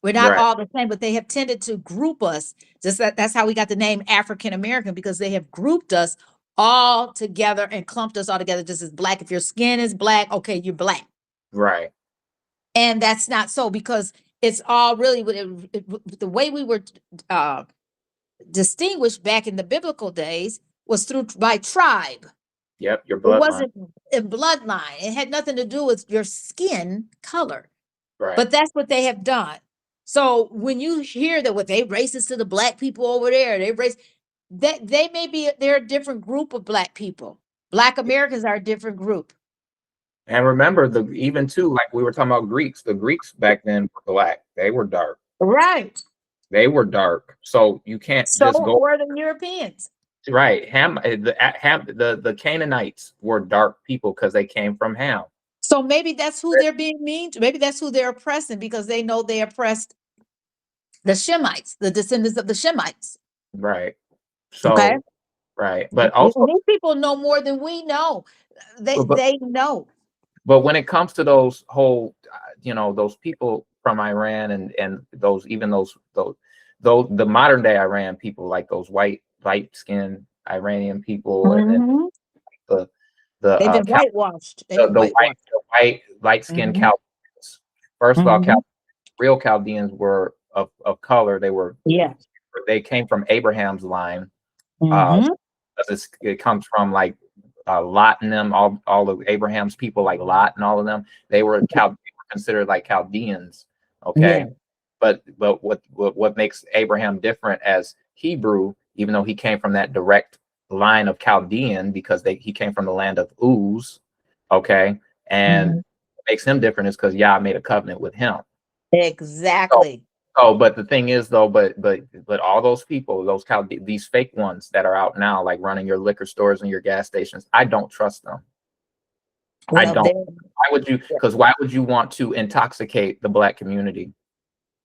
We're not Right. all the same, but they have tended to group us. Just that's how we got the name African American, because they have grouped us all together and clumped us all together just as black. If your skin is black, okay, you're black. Right. And that's not so, because it's all really the way we were uh, distinguished back in the biblical days was through by tribe. Yep. Your It bloodline. wasn't a bloodline. It had nothing to do with your skin color. Right. But that's what they have done. So when you hear that what they racist to the black people over there, they race that they may be they're a different group of black people. Black Americans are a different group. And remember the even too, like we were talking about Greeks. The Greeks back then were black. They were dark. Right. They were dark. So you can't So just go were the Europeans. right. The Canaanites were dark people because they came from Ham. So maybe that's who they're being mean to. Maybe that's who they're oppressing, because they know they oppressed the Shemites, the descendants of the Shemites. Right. Okay. So right. But also These people know more than we know. They but they know. but when it comes to those whole those people from Iran and those even those the modern day Iran people, like those light skinned Iranian people, and then Mhm. the the They've uh been Cal- whitewashed. They've been whitewashed. the white light skinned Mhm. Chaldeans. First of all, Mhm. real Chaldeans were of color. Yeah. They came from Abraham's line. Uh, Mhm. because it comes from like Lot and them, all of Abraham's people, like Lot and all of them. They were considered like Chaldeans. Yeah. Okay, but what makes Abraham different as Hebrew, even though he came from that direct line of Chaldean, because he came from the land of Uz. Okay, and Mhm. what makes him different is because Yah made a covenant with him. So, Exactly. but the thing is though, but all those people, these fake ones that are out now, like running your liquor stores and your gas stations, I don't trust them. I Well, don't. there. Why would you? Yeah. Because why would you want to intoxicate the black community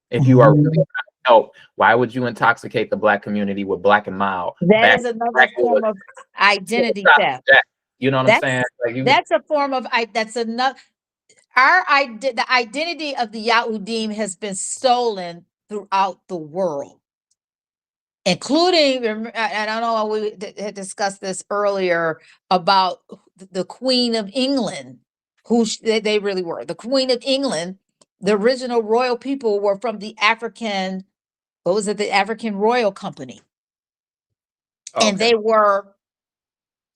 if you are really Mhm. trying to help? Why would you intoxicate the black community with Black and Mild, That is another backwood, form of identity Stop theft. Jack? You know what I'm saying? That's Like you, that's a form of that's another the identity of the Yahudim has been stolen throughout the world, including, I don't know, we had discussed this earlier about the Queen of England, who they really were. The Queen of England, the original royal people were from the African, what was it, the African Royal Company. And okay, they were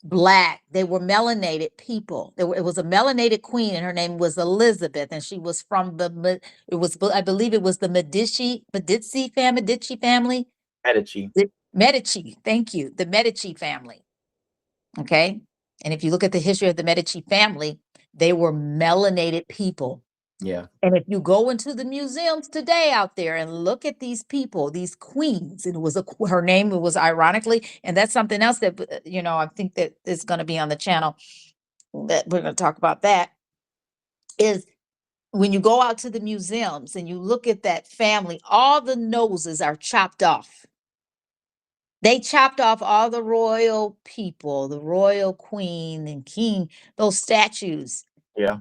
black. They were melanated people. It was a melanated queen, and her name was Elizabeth, and she was from it was, I believe it was the Medici family. Medici. The Medici, thank you. The Medici family. Okay. And if you look at the history of the Medici family, they were melanated people. Yeah, And if you go into the museums today out there and look at these people, these queens, and it was her name was ironically, and that's something else that I think that is going to be on the channel, that we're going to talk about, that is when you go out to the museums and you look at that family, all the noses are chopped off. They chopped off all the royal people, the royal queen and king, those statues. yeah.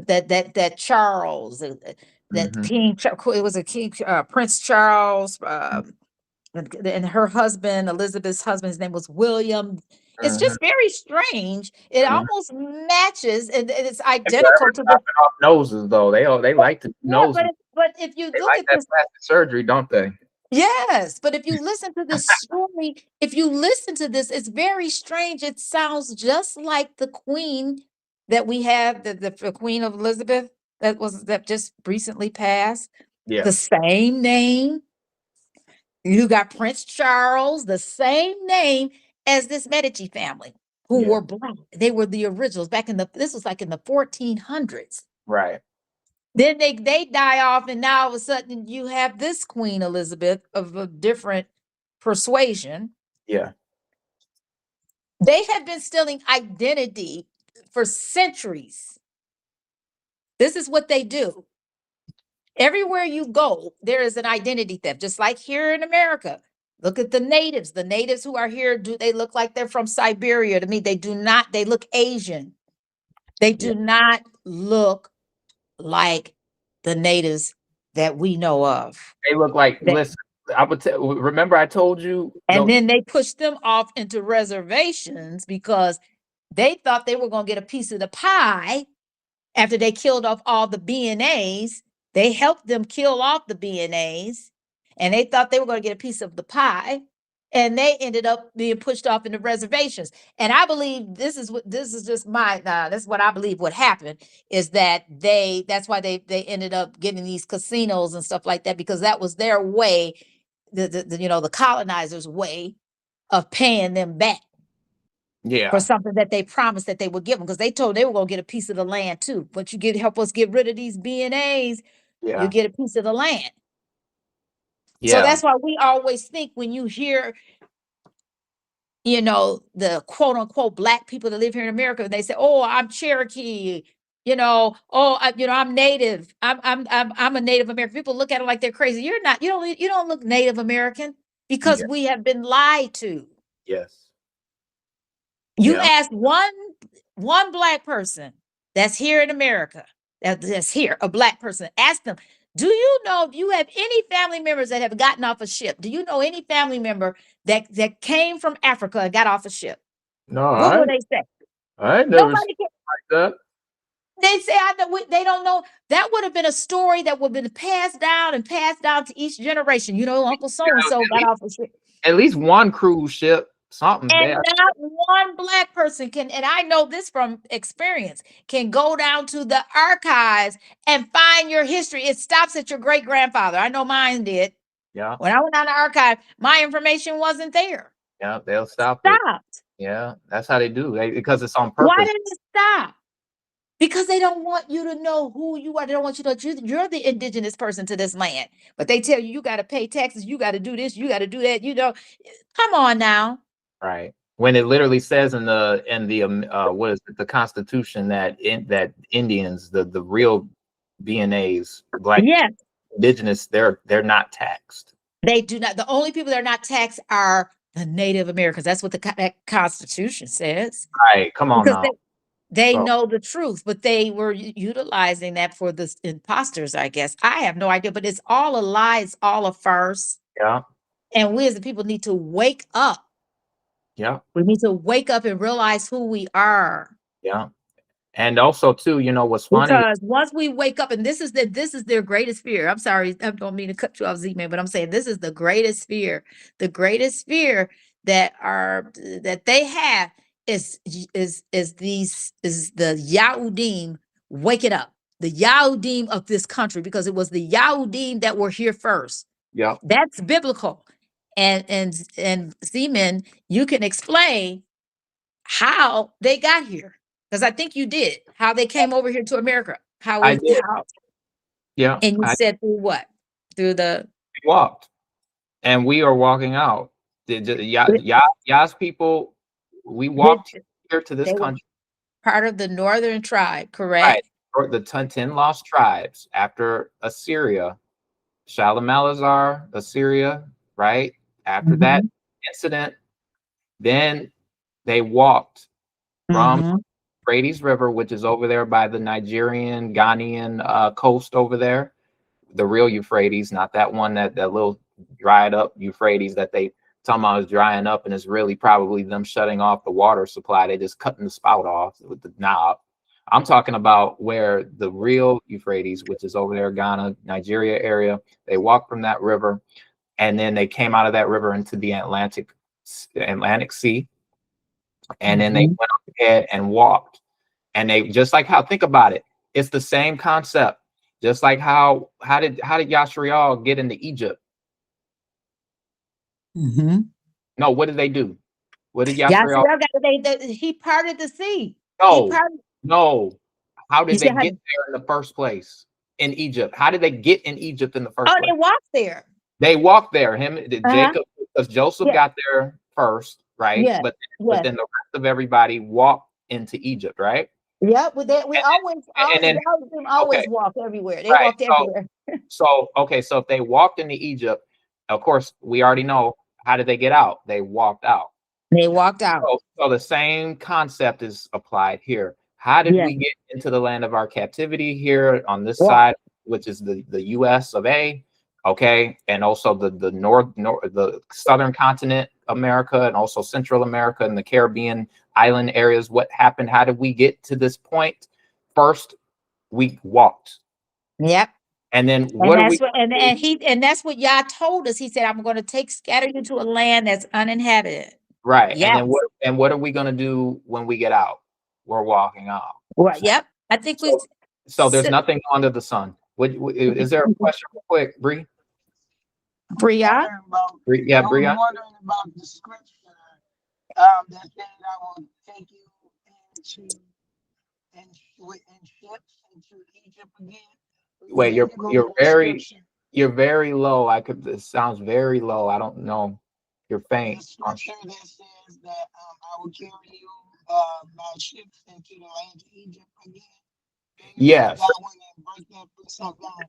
That Charles, that Hmm. King, it was a King, Prince Charles, and her husband, Elizabeth's husband, his name was William. It's Hmm. just very strange. It Hmm. almost matches, and it's They forever identical to the. chopping off noses though. They like to do Yeah, nose. but if you They look like at that this. plastic surgery, don't they? Yes, but if you listen to this story, if you listen to this, it's very strange. It sounds just like the queen that we have, the Queen of Elizabeth that just recently passed. Yeah, The same name. You got Prince Charles, the same name as this Medici family, who yeah, were black. They were the originals back in the. This was like in the 1400s. right. Then they die off, and now all of a sudden you have this Queen Elizabeth of a different persuasion. Yeah, They have been stealing identity for centuries. This is what they do. Everywhere you go, there is an identity theft, just like here in America. Look at the natives. The natives who are here, do they look like they're from Siberia? To me, they do not. They look Asian. They yeah, do not look like the natives that we know of. They look like, That, listen, I would remember I told you and those. then they pushed them off into reservations because they thought they were going to get a piece of the pie after they killed off all the BNAs. They helped them kill off the BNAs, and they thought they were going to get a piece of the pie, and they ended up being pushed off into reservations. And I believe this is just my that's what I believe what happened is that that's why they ended up getting these casinos and stuff like that, because that was their way, the colonizers' way of paying them back for Yeah, something that they promised that they would give them, because they told they were going to get a piece of the land too. But you help us get rid of these BNAs, you yeah, get a piece of the land. So yeah. that's why we always think when you hear, the quote unquote black people that live here in America, they say, "Oh, I'm Cherokee." Oh, I'm Native. I'm a Native American. People look at it like they're crazy. You're not. You don't look Native American because Yeah. we have been lied to. Yes. You Yeah. ask one black person that's here in America, that's here, a black person, ask them, do you know if you have any family members that have gotten off a ship? Do you know any family member that came from Africa and got off a ship? No, What will they say? I never seen Nobody can. like that. They say they don't know. That would have been a story that would have been passed down and passed down to each generation. Uncle so and so At got least, off a ship. at least one cruise ship, something And there. not one black person can, and I know this from experience, can go down to the archives and find your history. It stops at your great grandfather. I know mine did. Yeah. When I went down the archive, my information wasn't there. Yeah. They'll stop it. Stopped. Yeah. That's how they do. Because it's on Why purpose. did it stop? Because they don't want you to know who you are. They don't want you to know you're the indigenous person to this land. But they tell you got to pay taxes, you got to do this, you got to do that. Come on now. Right. When it literally says in the what is it, the Constitution, that Indians, the real BNAs, black Yes. indigenous, they're not taxed. They do not. The only people that are not taxed are the Native Americans. That's what that Constitution says. Right. Come on Because now. they So know the truth, but they were utilizing that for the imposters, I guess. I have no idea, but it's all a lie. It's all a farce. yeah. And we as the people need to wake up. Yeah. We need to wake up and realize who we are. Yeah. And also too, what's funny. Because once we wake up, and this is their greatest fear. I'm sorry, I don't mean to cut you off, Z-Man, but I'm saying this is the greatest fear. The greatest fear that they have is the Yahudim waking up, the Yahudim of this country, because it was the Yahudim that were here first. Yeah. That's biblical. And Z-Man, you can explain how they got here, because I think you did, how they came over here to America, I did. how, Yeah. and you I said through what? Through the walked, and we are walking out. Yas people, we walked here to this they were country. part of the northern tribe, Right. correct? Or the 10 lost tribes after Assyria, Shalamalazar, Assyria, right? After that Mhm, incident, then they walked from mhm, Euphrates River, which is over there by the Nigerian, Ghanaian coast over there, the real Euphrates, not that one that little dried up Euphrates that they talking about is drying up, and it's really probably them shutting off the water supply. They just cutting the spout off with the knob. I'm talking about where the real Euphrates, which is over there, Ghana, Nigeria area. They walked from that river, and then they came out of that river into the Atlantic Sea, and then they mhm. went ahead and walked. And they just like how, think about it, it's the same concept. Just like how did Yashariel get into Egypt? Mhm. No, what did they do? What did Yashariel? Yasser got he parted the sea. He No, parted. no. How You did they said how? get there in the first place? In Egypt. How did they get in Egypt in the Oh, first they place? walked there. They walked there. Uh-huh. Jacob, because Joseph Yeah. got there first, right? Yeah. But Yes. then the rest of everybody walked into Egypt, right? Yeah. With that, we And always, and then Yahudim okay, always walk everywhere. They right. walked everywhere. So if they walked into Egypt, of course, we already know how did they get out? They walked out. They walked out. So the same concept is applied here. How did Yeah. we get into the land of our captivity here on this Walk. side? which is the US of A, okay, and also the the southern continent America, and also Central America and the Caribbean island areas. What happened? How did we get to this point? First, we walked. Yep. And then And what are we that's what gonna do? and that's what Yah told us. He said, I'm going to scatter you to a land that's uninhabited. Right. And Yes. then what are we gonna do when we get out? We're walking out. Well, yep. I think we So there's nothing under the sun. Is there a question real quick, Bree? Bria? Yeah, I was Bria. wondering about the scripture that said, "I will take you into in ships into Egypt again." Wait, Where you gonna get that scripture? you're very low. It sounds very low. I don't know. You're The faint. scripture that says that I will carry you by ships into the land of Egypt again. Can you read Yes. that one and break that precept down?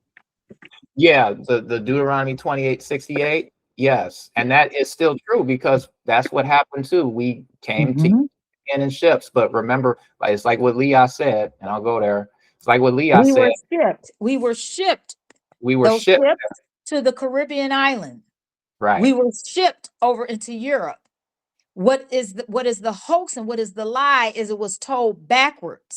Yeah, the Deuteronomy 28:68. Yes. And that is still true because that's what happened too. We came to in ships, but remember, it's like what Leah said, and I'll go there. It's like what Leah We said. were shipped. We were shipped. We were Those shipped. ships to the Caribbean island. Right. We were shipped over into Europe. What is the hoax and what is the lie is it was told backwards.